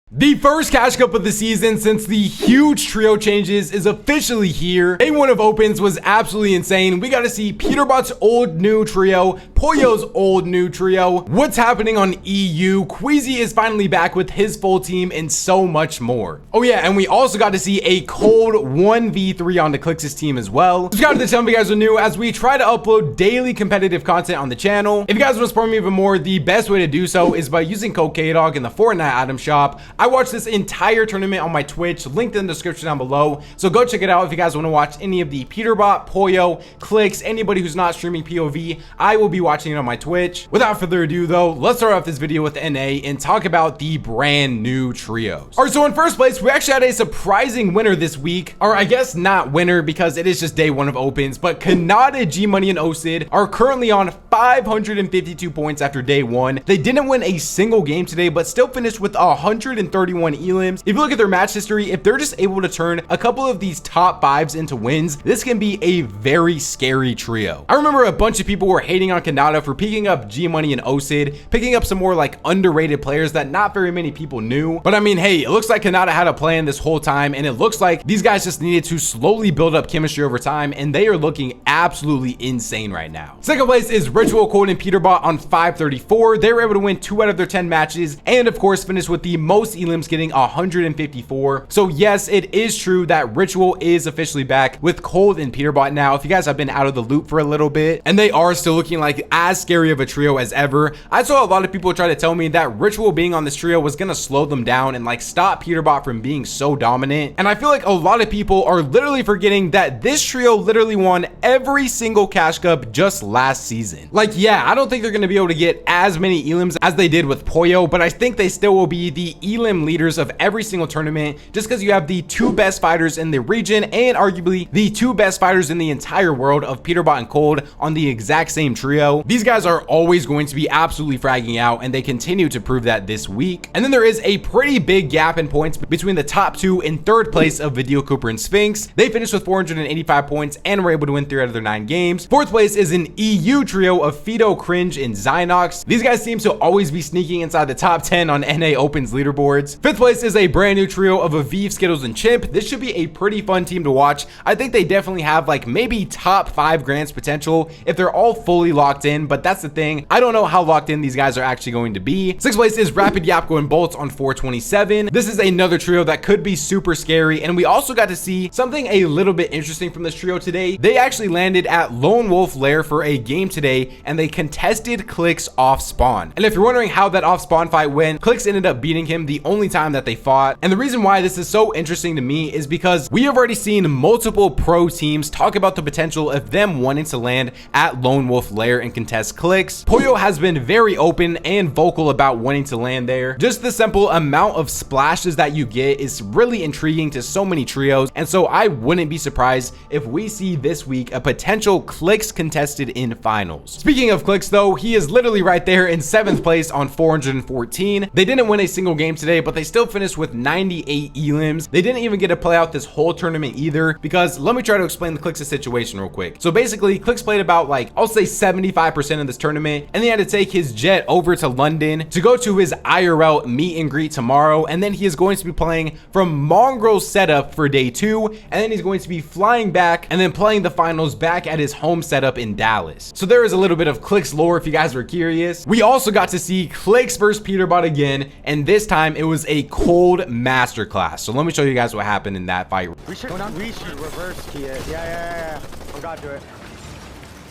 The first Cash Cup of the season since the huge trio changes is officially here. Day one of opens was absolutely insane. We got to see Peterbot's old new trio, Poyo's old new trio, what's happening on EU, Queasy is finally back with his full team, and so much more. Oh yeah, and we also got to see a cold 1v3 on the Clix's team as well. Subscribe to the channel if you guys are new as we try to upload daily competitive content on the channel. If you guys want to support me even more, the best way to do so is by using code KDOG in the Fortnite item shop. I watched this entire tournament on my Twitch, linked in the description down below, so go check it out if you guys want to watch any of the Peterbot, Poyo, Clix, anybody who's not streaming POV. I will be watching it on my Twitch. Without further ado though, let's start off this video with NA and talk about the brand new trios. Alright, so in first place, we actually had a surprising winner this week, or I guess not winner because it is just day one of opens, but Kanata, G Money, and Osid are currently on 552 points after day one. They didn't win a single game today, but still finished with 131 elims. If you look at their match history, if they're just able to turn a couple of these top fives into wins, this can be a very scary trio. I remember a bunch of people were hating on Kanata for picking up G Money and Osid, picking up some more like underrated players that not very many people knew. But I mean, hey, it looks like Kanata had a plan this whole time, and it looks like these guys just needed to slowly build up chemistry over time, and they are looking absolutely insane right now. Second place is Ritual, Cold, and Peterbot on 534. They were able to win 2 out of their 10 matches, and of course finish with the most elims, getting 154. So yes, it is true that Ritual is officially back with Cold and Peterbot now. If you guys have been out of the loop for a little bit, and they are still looking like as scary of a trio as ever. I saw a lot of people try to tell me that Ritual being on this trio was gonna slow them down and like stop Peterbot from being so dominant. And I feel like a lot of people are literally forgetting that this trio literally won every single Cash Cup just last season. Like, yeah, I don't think they're gonna be able to get as many elims as they did with Poyo, but I think they still will be the elim leaders of every single tournament, just because you have the 2 best fighters in the region and arguably the 2 best fighters in the entire world of Peterbot and Cold on the exact same trio. These guys are always going to be absolutely fragging out, and they continue to prove that this week. And then there is a pretty big gap in points between the top 2 and 3rd place of Video Cooper and Sphinx. They finished with 485 points and were able to win 3 out of their 9 games. 4th place is an EU trio of Fido, Cringe, and Zynox. These guys seem to always be sneaking inside the top 10 on NA Opens leaderboards. 5th place is a brand new trio of Aviv, Skittles, and Chimp. This should be a pretty fun team to watch. I think they definitely have like maybe top 5 grands potential if they're all fully locked in, but that's the thing. I don't know how locked in these guys are actually going to be. 6th place is Rapid, Yapko, and Bolts on 427. This is another trio that could be super scary, and we also got to see something a little bit interesting from this trio today. They actually landed at Lone Wolf Lair for a game today, and they contested Clix off spawn. And if you're wondering how that off spawn fight went, Clix ended up beating him the only time that they fought. And the reason why this is so interesting to me is because we have already seen multiple pro teams talk about the potential of them wanting to land at Lone Wolf Lair and contest Clix. Poyo has been very open and vocal about wanting to land there. Just the simple amount of splashes that you get is really intriguing to so many trios, and so I wouldn't be surprised if we see this week a potential Clix contested in finals. Speaking of Clix though, he is literally right there in 7th place on 414. They didn't win a single game today, but they still finished with 98 elims. They didn't even get to play out this whole tournament either, because let me try to explain the Clix's situation real quick. So basically, Clix played about like, I'll say 75% of this tournament, and he had to take his jet over to London to go to his IRL meet and greet tomorrow, and then he is going to be playing from Mongrel's setup for day 2, and then he's going to be flying back and then playing the finals back at his home setup in Dallas. So there is a little bit of Clix lore if you guys were curious. We also got to see Clix versus Peterbot again, and this time it was a cold masterclass. So let me show you guys what happened in that fight. We should reverse key it. Yeah. Oh God, do it.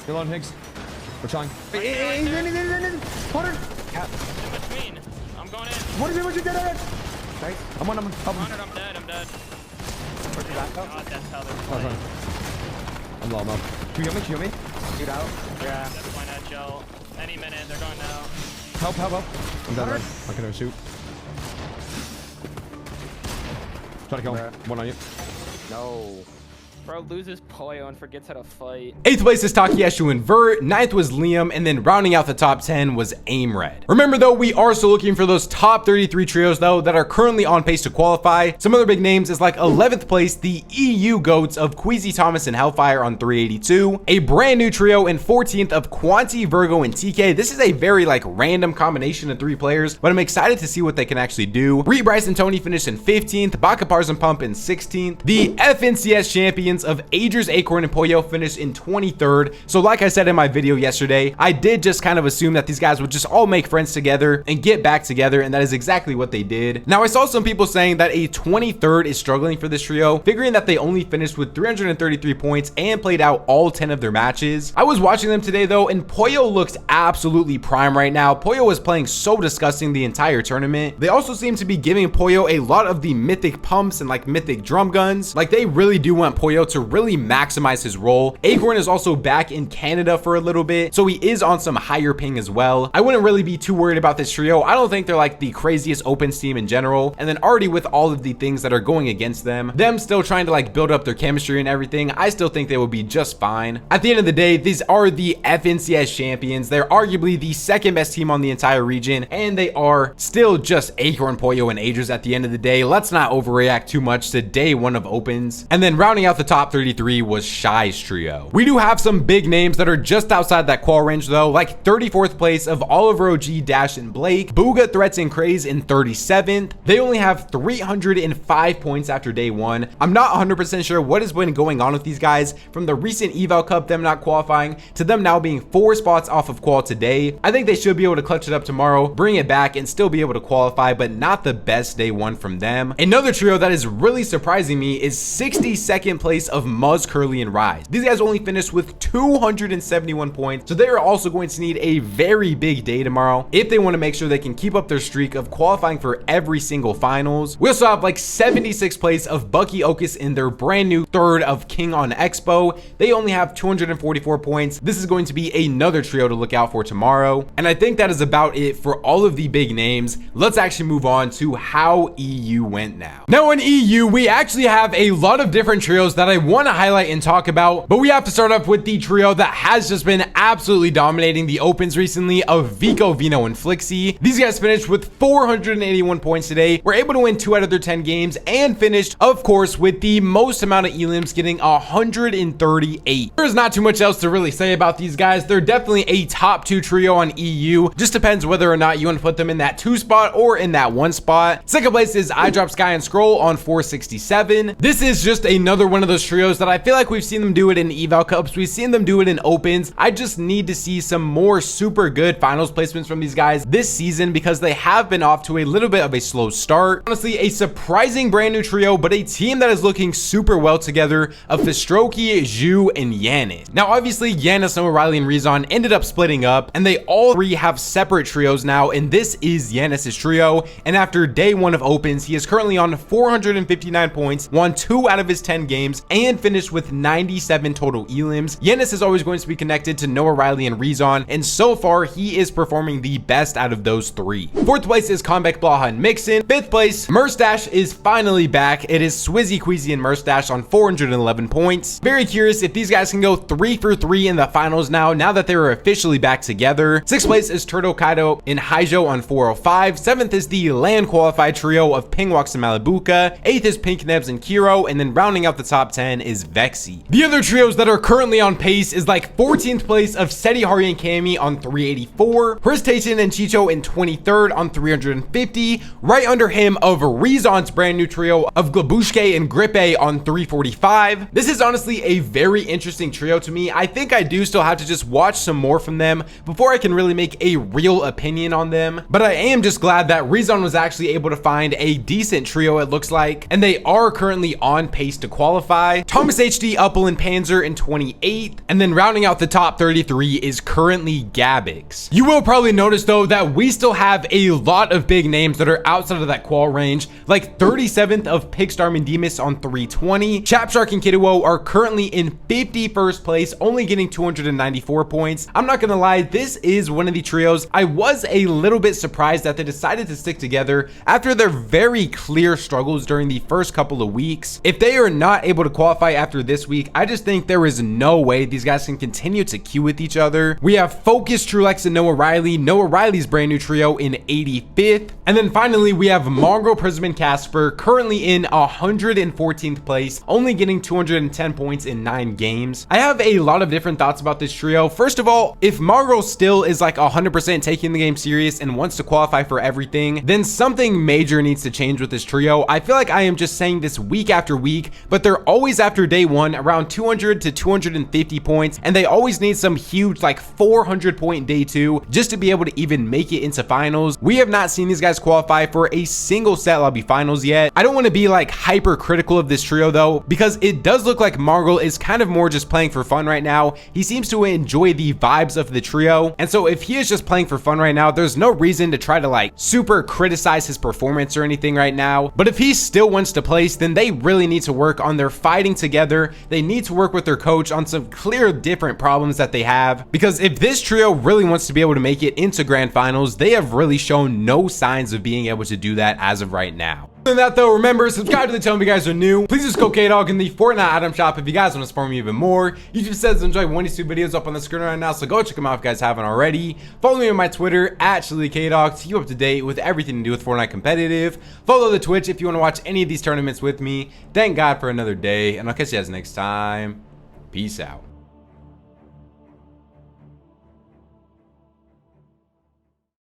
Still on Higgs. We're trying. Hey, he's in. Hunter. In between. I'm going in. What you get at? Nice. I'm 100, I'm dead. Where's your backup? God, that's how they're Oh, playing. sorry. I'm low, I'm low. Can you heal me? Shoot out. Yeah. That's my net gel. Any minute, they're going now. Help. I'm dead, right? I can shoot. Try to kill him. One on you. No. Bro loses Poyo and forgets how to fight. 8th place is Takayeshu Invert, 9th was Liam, and then rounding out the top 10 was Aimred. Remember though, we are still looking for those top 33 trios though that are currently on pace to qualify. Some other big names is like 11th place, the EU GOATs of Queasy Thomas and Hellfire on 382, a brand new trio in 14th of Quanti, Virgo, and TK. This is a very like random combination of 3 players, but I'm excited to see what they can actually do. Reed, Bryce, and Tony finished in 15th, Baka, Pars, and Pump in 16th. The FNCS champions of Agers, Acorn, and Poyo finished in 23rd. So like I said in my video yesterday, I did just kind of assume that these guys would just all make friends together and get back together, and that is exactly what they did. Now I saw some people saying that a 23rd is struggling for this trio, figuring that they only finished with 333 points and played out all 10 of their matches. I was watching them today though, and Poyo looks absolutely prime right now. Poyo was playing so disgusting the entire tournament. They also seem to be giving Poyo a lot of the mythic pumps and like mythic drum guns. Like they really do want Poyo to really maximize his role. Acorn is also back in Canada for a little bit, so he is on some higher ping as well. I wouldn't really be too worried about this trio. I don't think they're like the craziest opens team in general, and then already with all of the things that are going against them still trying to like build up their chemistry and everything, I still think they will be just fine. At the end of the day, these are the FNCS champions. They're arguably the second best team on the entire region, and they are still just Acorn, Poyo, and Agers at the end of the day. Let's not overreact too much to day 1 of opens. And then rounding out the top 33 was Shy's trio. We do have some big names that are just outside that qual range though, like 34th place of Oliver OG, Dash, and Blake, Booga, Threats, and Craze in 37th. They only have 305 points after day 1. I'm not 100% sure what has been going on with these guys from the recent Eval Cup, them not qualifying, to them now being 4 spots off of qual today. I think they should be able to clutch it up tomorrow, bring it back, and still be able to qualify, but not the best day 1 from them. Another trio that is really surprising me is 62nd place of Muzz, Curly, and Rise. These guys only finished with 271 points, so they are also going to need a very big day tomorrow if they want to make sure they can keep up their streak of qualifying for every single finals. We also have like 76th place of Bucky Okus in their brand new 3rd of King on Expo. They only have 244 points. This is going to be another trio to look out for tomorrow. And I think that is about it for all of the big names. Let's actually move on to how EU went now. Now in EU, we actually have a lot of different trios that I want to highlight and talk about, but we have to start off with the trio that has just been absolutely dominating the opens recently of Vico, Vino, and Flixie. These guys finished with 481 points today, were able to win 2 out of their 10 games, and finished, of course, with the most amount of elims, getting 138. There's not too much else to really say about these guys. They're definitely a top 2 trio on EU. Just depends whether or not you want to put them in that 2 spot or in that 1 spot. 2nd place is I Drop Sky and Scroll on 467. This is just another one of those trios that I feel like we've seen them do it in Eval Cups. We've seen them do it in opens. I just need to see some more super good finals placements from these guys this season because they have been off to a little bit of a slow start. Honestly, a surprising brand new trio, but a team that is looking super well together of Fistroki, Zhu, and Yanis. Now, obviously, Yanis, Noah, Riley, and Rezon ended up splitting up, and they all 3 have separate trios now, and this is Yanis' trio. And after day 1 of opens, he is currently on 459 points, won 2 out of his 10 games, and finished with 97 total elims. Yanis is always going to be connected to Noah, Riley, and Rezon, and so far, he is performing the best out of those 3. 4th place is Combeck, Blaha, and Mixon. 5th place, Merstash is finally back. It is Swizzy, Queasy, and Merstash on 411 points. Very curious if these guys can go 3 for 3 in the finals now that they are officially back together. 6th place is Turtle, Kaido, and Haijo on 405. 7th is the land qualified trio of Pingwax and Malibuka. 8th is Pink Nebs and Kiro, and then rounding out the top 10 is Vexy. The other trios that are currently on pace is like 14th place of Seti, Hari, and Kami on 384. Hristation and Chicho in 23rd on 350. Right under him of Rezon's brand new trio of Glabushke and Grippe on 345. This is honestly a very interesting trio to me. I think I do still have to just watch some more from them before I can really make a real opinion on them. But I am just glad that Rezon was actually able to find a decent trio, it looks like, and they are currently on pace to qualify. Thomas HD, Uppel, and Panzer in 28th, and then rounding out the top 33 is currently Gabix. You will probably notice though that we still have a lot of big names that are outside of that qual range, like 37th of Pigstar Mendemus on 320. Chapshark and Kidduo are currently in 51st place, only getting 294 points. I'm not gonna lie, this is one of the trios I was a little bit surprised that they decided to stick together after their very clear struggles during the first couple of weeks. If they are not able to qualify after this week, I just think there is no way these guys can continue to queue with each other. We have Focus, Trulex, and Noah Riley. Noah Riley's brand new trio in 85th. And then finally, we have Mongrel, Prism, and Casper currently in 114th place, only getting 210 points in 9 games. I have a lot of different thoughts about this trio. First of all, if Mongrel still is like 100% taking the game serious and wants to qualify for everything, then something major needs to change with this trio. I feel like I am just saying this week after week, but they're always after day one around 200 to 250 points, and they always need some huge like 400 point day two just to be able to even make it into finals. We have not seen these guys qualify for a single set lobby finals yet. I don't want to be like hyper critical of this trio though, because it does look like Mongrel is kind of more just playing for fun right now. He seems to enjoy the vibes of the trio, and so if he is just playing for fun right now, there's no reason to try to like super criticize his performance or anything right now. But if he still wants to place, then they really need to work on their fighting together. They need to work with their coach on some clear different problems that they have, because if this trio really wants to be able to make it into grand finals, they have really shown no signs of being able to do that as of right now. Other than that though, remember, subscribe to the channel if you guys are new. Please just go K-Dog in the Fortnite item shop if you guys want to support me even more. YouTube says enjoy one of these two videos up on the screen right now, so go check them out if you guys haven't already. Follow me on my Twitter at ChiliKdog to keep up to date with everything to do with Fortnite competitive. Follow the Twitch if you want to watch any of these tournaments with me. Thank God for another day, and I'll catch you guys next time. Peace out.